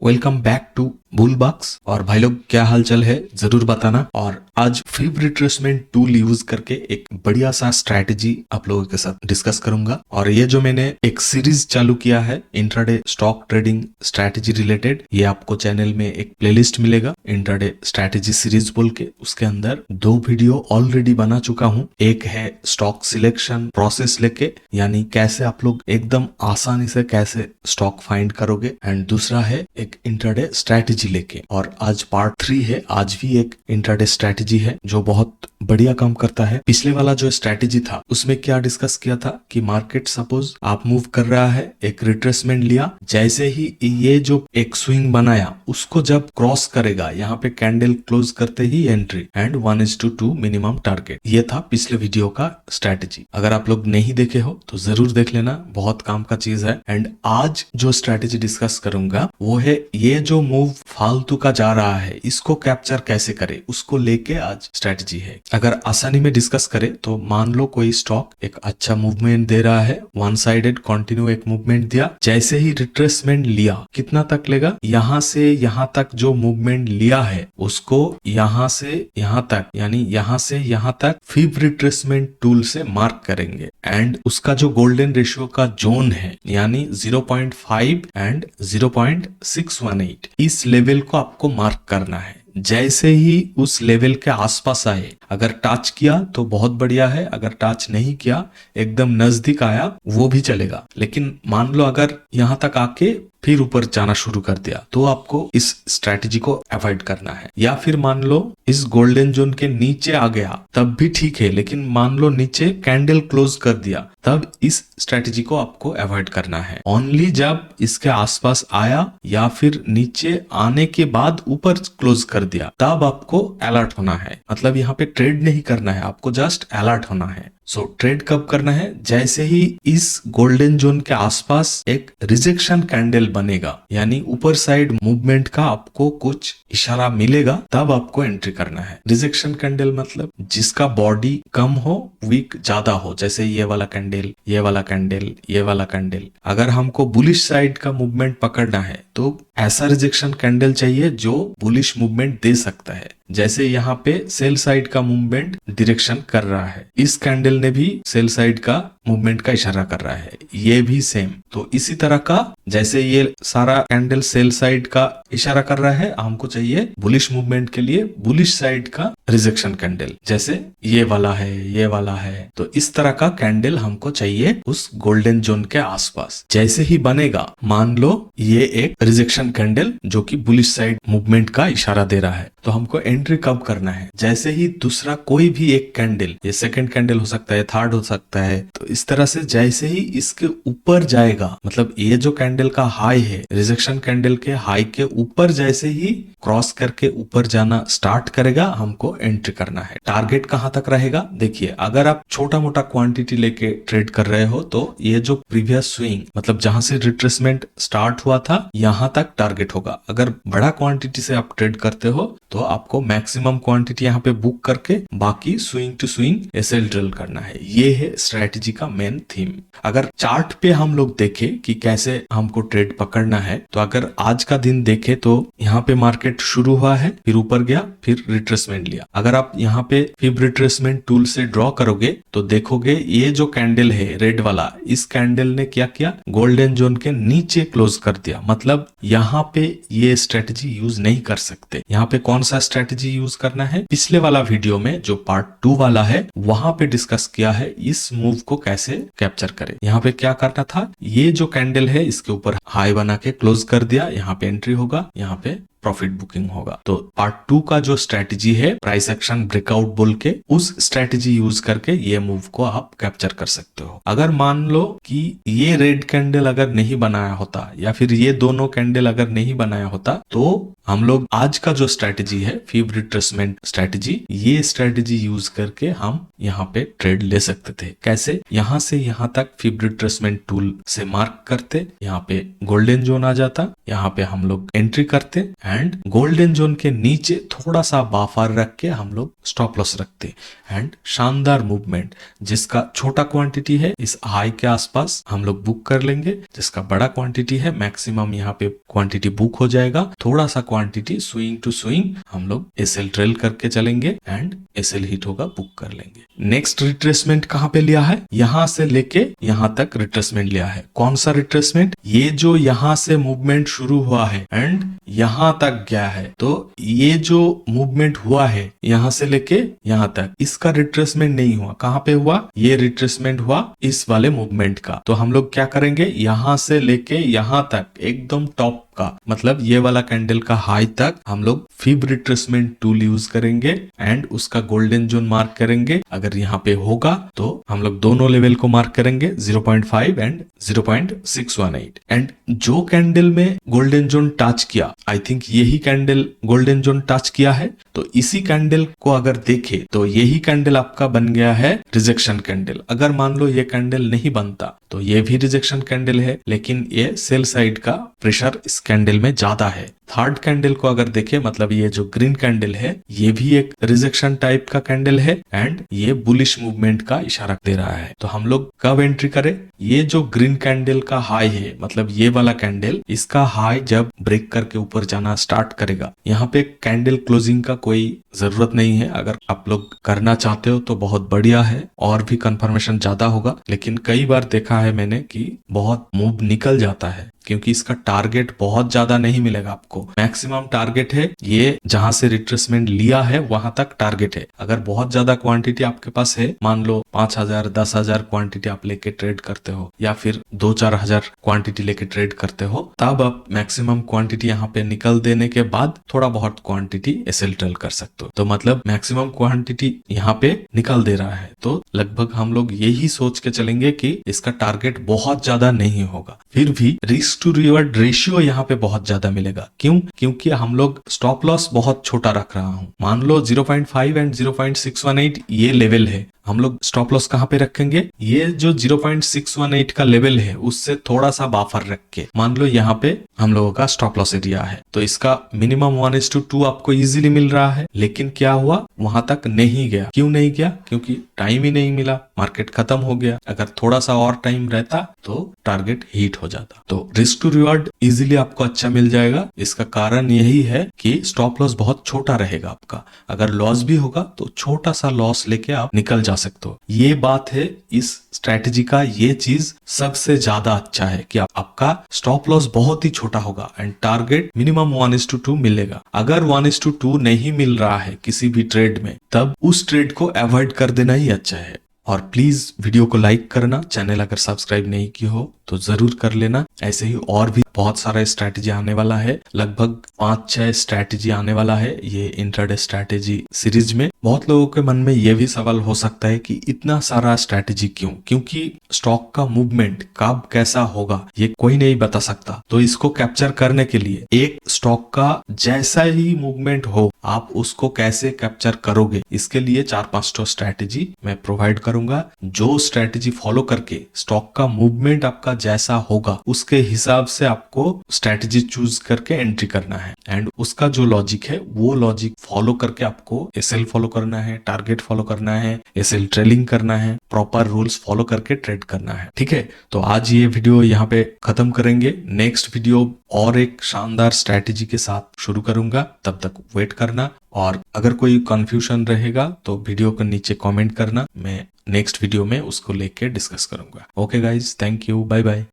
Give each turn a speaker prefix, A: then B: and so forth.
A: Welcome back to बुलबक्स। और भाई लोग क्या हालचाल है जरूर बताना। और आज फीब रिट्रेसमेंट टूल यूज करके एक बढ़िया सा स्ट्रैटेजी आप लोगों के साथ डिस्कस करूंगा। और ये जो मैंने एक सीरीज चालू किया है intraday stock trading strategy related, ये आपको चैनल में एक प्लेलिस्ट मिलेगा इंट्राडे स्ट्रैटेजी सीरीज बोल के। उसके अंदर 2 वीडियो ऑलरेडी बना चुका हूँ। एक है स्टॉक सिलेक्शन प्रोसेस लेके, यानी कैसे आप लोग एकदम आसानी से कैसे स्टॉक फाइंड करोगे, एंड दूसरा है एक इंट्राडे स्ट्रैटेजी लेके। और आज पार्ट 3 है। आज भी एक इंट्राडे स्ट्रैटेजी है जो बहुत बढ़िया काम करता है। पिछले वाला जो स्ट्रैटेजी था उसमें क्या डिस्कस किया था कि मार्केट सपोज आप मूव कर रहा है, एक रिट्रेसमेंट लिया, जैसे ही ये जो एक स्विंग बनाया उसको जब क्रॉस करेगा, यहाँ पे कैंडल क्लोज करते ही एंट्री एंड 1:2 मिनिमम टारगेट। ये था पिछले वीडियो का स्ट्रैटेजी। अगर आप लोग नहीं देखे हो तो जरूर देख लेना, बहुत काम का चीज है। एंड आज जो स्ट्रैटेजी डिस्कस करूंगा वो है ये जो मूव फालतू का जा रहा है इसको कैप्चर कैसे करे, उसको लेके आज स्ट्रैटेजी है। अगर आसानी में डिस्कस करें तो मान लो कोई स्टॉक एक अच्छा मूवमेंट दे रहा है, वन साइडेड कंटिन्यू एक मूवमेंट दिया, जैसे ही रिट्रेसमेंट लिया कितना तक लेगा, यहाँ से यहाँ तक जो मूवमेंट लिया है उसको यहाँ से यहाँ तक, यानी यहाँ से यहाँ तक फीब रिट्रेसमेंट टूल से मार्क करेंगे। एंड उसका जो गोल्डन रेशियो का जोन है यानी 0.5 एंड 0.618, इस लेवल को आपको मार्क करना है। जैसे ही उस लेवल के आसपास आए, अगर टच किया तो बहुत बढ़िया है, अगर टच नहीं किया एकदम नजदीक आया वो भी चलेगा। लेकिन मान लो अगर यहाँ तक आके फिर ऊपर जाना शुरू कर दिया तो आपको इस स्ट्रैटेजी को अवॉइड करना है। या फिर मान लो इस गोल्डन जोन के नीचे आ गया तब भी ठीक है, लेकिन मान लो नीचे कैंडल क्लोज कर दिया तब इस स्ट्रैटेजी को आपको अवॉइड करना है। ओनली जब इसके आसपास आया या फिर नीचे आने के बाद ऊपर क्लोज कर दिया तब आपको अलर्ट होना है। मतलब यहाँ पे ट्रेड नहीं करना है, आपको जस्ट अलर्ट होना है। सो ट्रेड कब करना है, जैसे ही इस गोल्डन जोन के आसपास एक रिजेक्शन कैंडल बनेगा, यानी ऊपर साइड मूवमेंट का आपको कुछ इशारा मिलेगा, तब आपको एंट्री करना है। रिजेक्शन कैंडल मतलब जिसका बॉडी कम हो, वीक ज्यादा हो, जैसे ये वाला कैंडल, ये वाला कैंडल, ये वाला कैंडल। अगर हमको बुलिश साइड का मूवमेंट पकड़ना है तो ऐसा रिजेक्शन कैंडल चाहिए जो बुलिश मूवमेंट दे सकता है। जैसे यहाँ पे सेल साइड का मूवमेंट डायरेक्शन कर रहा है, इस कैंडल ने भी सेल साइड का मूवमेंट का इशारा कर रहा है, ये भी सेम। तो इसी तरह का जैसे ये सारा कैंडल सेल साइड का इशारा कर रहा है, हमको चाहिए बुलिश मूवमेंट के लिए बुलिश साइड का रिजेक्शन कैंडल, जैसे ये वाला है, ये वाला है। तो इस तरह का कैंडल हमको चाहिए उस गोल्डन जोन के आसपास। जैसे ही बनेगा, मान लो ये एक रिजेक्शन कैंडल जो कि बुलिश साइड मूवमेंट का इशारा दे रहा है, तो हमको एंट्री कब करना है, जैसे ही दूसरा कोई भी एक कैंडल, ये सेकंड कैंडल हो सकता है, थर्ड हो सकता है, तो इस तरह से जैसे ही इसके ऊपर जाएगा, मतलब ये जो कैंडल का हाई है, रिजेक्शन कैंडल के हाई के ऊपर जैसे ही क्रॉस करके ऊपर जाना स्टार्ट करेगा, हमको एंट्री करना है। टारगेट कहां तक रहेगा, देखिए अगर आप छोटा मोटा क्वांटिटी लेके ट्रेड कर रहे हो तो ये जो प्रीवियस स्विंग, मतलब जहां से रिट्रेसमेंट स्टार्ट हुआ था यहां तक टारगेट होगा। अगर बड़ा क्वांटिटी से आप ट्रेड करते हो तो आपको मैक्सिमम क्वांटिटी यहाँ पे बुक करके बाकी swing to swing SL drill करना है। ये है स्ट्रैटेजी का मेन थीम। अगर चार्ट पे हम लोग देखें कि कैसे हमको ट्रेड पकड़ना है, तो अगर आज का दिन देखें तो यहाँ पे मार्केट शुरू हुआ है, फिर ऊपर गया, फिर रिट्रेसमेंट लिया। अगर आप यहाँ पे फिब रिट्रेसमेंट टूल से ड्रॉ करोगे तो देखोगे ये जो कैंडल है रेड वाला, इस कैंडल ने क्या किया, गोल्डन जोन के नीचे क्लोज कर दिया। मतलब यहाँ पे ये स्ट्रेटेजी यूज नहीं कर सकते। यहाँ पे कौन सा स्ट्रेटेजी यूज करना है, पिछले वाला वीडियो में जो पार्ट 2 वाला है वहां पे डिस्कस किया है इस मूव को कैसे कैप्चर करें। यहाँ पे क्या करना था, ये जो कैंडल है इसके ऊपर हाई बना के क्लोज कर दिया, यहाँ पे एंट्री होगा, यहाँ पे प्रॉफिट बुकिंग होगा। तो पार्ट 2 का जो स्ट्रेटेजी है प्राइस एक्शन ब्रेकआउट बोल के, उस स्ट्रेटेजी यूज करके ये मूव को आप कैप्चर कर सकते हो। अगर मान लो कि ये रेड कैंडल अगर नहीं बनाया होता या फिर ये दोनों कैंडल अगर नहीं बनाया होता, तो हम लोग आज का जो स्ट्रेटेजी है फीब रिट्रेसमेंट स्ट्रेटेजी, ये स्ट्रेटेजी यूज करके हम यहाँ पे ट्रेड ले सकते थे। कैसे, यहाँ से यहाँ तक फीब रिट्रेसमेंट टूल से मार्क करते, यहाँ पे गोल्डन जोन आ जाता, यहाँ पे हम लोग एंट्री करते एंड गोल्डन जोन के नीचे थोड़ा सा बाफर रख के हम लोग स्टॉप लॉस रखते एंड शानदार मूवमेंट जिसका छोटा क्वांटिटी है इस हाई के आसपास हम लोग बुक कर लेंगे, जिसका बड़ा क्वांटिटी है मैक्सिमम यहाँ पे क्वांटिटी बुक हो जाएगा, थोड़ा सा क्वांटिटी स्विंग टू स्विंग हम लोग एसएल ट्रेल करके चलेंगे एंड एसएल हिट होगा बुक कर लेंगे। नेक्स्ट रिट्रेसमेंट कहाँ पे लिया है, यहाँ से लेके यहाँ तक रिट्रेसमेंट लिया है। कौन सा रिट्रेसमेंट, ये जो यहाँ से मूवमेंट शुरू हुआ है एंड यहाँ तक गया है, तो ये जो मूवमेंट हुआ है यहाँ से लेके यहाँ तक, इसका रिट्रेसमेंट नहीं हुआ। कहाँ पे हुआ, ये रिट्रेसमेंट हुआ इस वाले मूवमेंट का। तो हम लोग क्या करेंगे, यहाँ से लेके यहाँ तक एकदम टॉप का, मतलब ये वाला कैंडल का हाई तक हम लोग फिब रिट्रेसमेंट टूल यूज करेंगे एंड उसका गोल्डन जोन मार्क करेंगे। अगर यहाँ पे होगा तो हम लोग दोनों लेवल को मार्क करेंगे 0.5 एंड 0.618 एंड जो कैंडल में गोल्डन जोन टच किया, आई थिंक यही कैंडल गोल्डन जोन टच किया है, तो इसी कैंडल को अगर देखे तो यही कैंडल आपका बन गया है रिजेक्शन कैंडल। अगर मान लो ये कैंडल नहीं बनता तो ये भी रिजेक्शन कैंडल है, लेकिन ये सेल साइड का प्रेशर इस कैंडल में ज्यादा है। थर्ड कैंडल को अगर देखे, मतलब ये जो ग्रीन कैंडल है ये भी एक रिजेक्शन टाइप का कैंडल है एंड ये बुलिश मूवमेंट का इशारा दे रहा है। तो हम लोग कब एंट्री करें, ये जो ग्रीन कैंडल का हाई है, मतलब ये वाला कैंडल, इसका हाई जब ब्रेक करके ऊपर जाना स्टार्ट करेगा, यहाँ पे कैंडल क्लोजिंग का कोई जरूरत नहीं है। अगर आप लोग करना चाहते हो तो बहुत बढ़िया है और भी कंफर्मेशन ज्यादा होगा, लेकिन कई बार देखा है मैंने कि बहुत मूव निकल जाता है क्योंकि इसका टारगेट बहुत ज्यादा नहीं मिलेगा आपको। मैक्सिमम टारगेट है ये जहां से रिट्रेसमेंट लिया है वहां तक टारगेट है। अगर बहुत ज्यादा क्वांटिटी आपके पास है, मान लो 5,000 10,000 क्वांटिटी आप लेके ट्रेड करते हो या फिर 2-4 हजार क्वांटिटी लेके ट्रेड करते हो, तब आप मैक्सिमम क्वांटिटी यहाँ पे निकल देने के बाद थोड़ा बहुत क्वांटिटी एसएल ट्रेल कर सकते हो। तो मतलब मैक्सिमम क्वांटिटी यहाँ पे निकल दे रहा है, तो लगभग हम लोग यही सोच के चलेंगे कि इसका टारगेट बहुत ज्यादा नहीं होगा। फिर भी रिस्क टू रिवॉर्ड रेशियो यहाँ पे बहुत ज्यादा मिलेगा। क्यों, क्योंकि हम लोग स्टॉप लॉस बहुत छोटा रख रहा हूँ। मान लो 0.5 एंड 0.618 ये लेवल है, हम लोग स्टॉप लॉस कहाँ पे रखेंगे, ये जो 0.618 का लेवल है उससे थोड़ा सा बाफर रख के, मान लो यहाँ पे हम लोगों का स्टॉप लॉस एरिया है, तो इसका मिनिमम 1:2 आपको इजीली मिल रहा है। लेकिन क्या हुआ, वहां तक नहीं गया। क्यों नहीं गया, क्योंकि टाइम ही नहीं मिला, मार्केट खत्म हो गया। अगर थोड़ा सा और टाइम रहता तो टारगेट हिट हो जाता। तो रिस्क टू रिवॉर्ड इजीली आपको अच्छा मिल जाएगा। इसका कारण यही है कि स्टॉप लॉस बहुत छोटा रहेगा आपका। अगर लॉस भी होगा तो छोटा सा लॉस लेके आप निकल जा सकते हो। ये बात है इस स्ट्रैटेजी का, ये चीज सबसे ज्यादा अच्छा है कि आपका स्टॉप लॉस बहुत ही छोटा होगा एंड टारगेट मिनिमम 1:2 मिलेगा। अगर 1:2 नहीं मिल रहा है किसी भी ट्रेड में, तब उस ट्रेड को अवॉइड कर देना ही अच्छा है। और प्लीज वीडियो को लाइक करना, चैनल अगर सब्सक्राइब नहीं की हो तो जरूर कर लेना। ऐसे ही और भी बहुत सारा स्ट्रैटेजी आने वाला है, लगभग 5-6 स्ट्रैटेजी आने वाला है ये इंट्राडे स्ट्रैटेजी सीरीज में। बहुत लोगों के मन में ये भी सवाल हो सकता है कि इतना सारा स्ट्रैटेजी क्यों, क्योंकि स्टॉक का मूवमेंट कब कैसा होगा ये कोई नहीं बता सकता। तो इसको कैप्चर करने के लिए एक स्टॉक का जैसा ही मूवमेंट हो आप उसको कैसे कैप्चर करोगे, इसके लिए 4-5 स्ट्रैटेजी मैं प्रोवाइड करूंगा। जो स्ट्रैटेजी फॉलो करके स्टॉक का मूवमेंट आपका जैसा होगा उसके हिसाब से आपको स्ट्रैटेजी चूज करके एंट्री करना है एंड उसका जो लॉजिक है वो लॉजिक फॉलो करके आपको एसएल फॉलो करना है, टारगेट फॉलो करना है, एसएल ट्रेलिंग करना है, प्रॉपर रूल्स फॉलो करके ट्रेड करना है। ठीक है, तो आज ये वीडियो यहाँ पे खत्म करेंगे। नेक्स्ट वीडियो और एक शानदार स्ट्रैटेजी के साथ शुरू करूंगा, तब तक वेट करना। और अगर कोई कंफ्यूजन रहेगा तो वीडियो के नीचे कमेंट करना, मैं नेक्स्ट वीडियो में उसको लेके डिस्कस करूंगा। Okay guys, thank you, bye bye.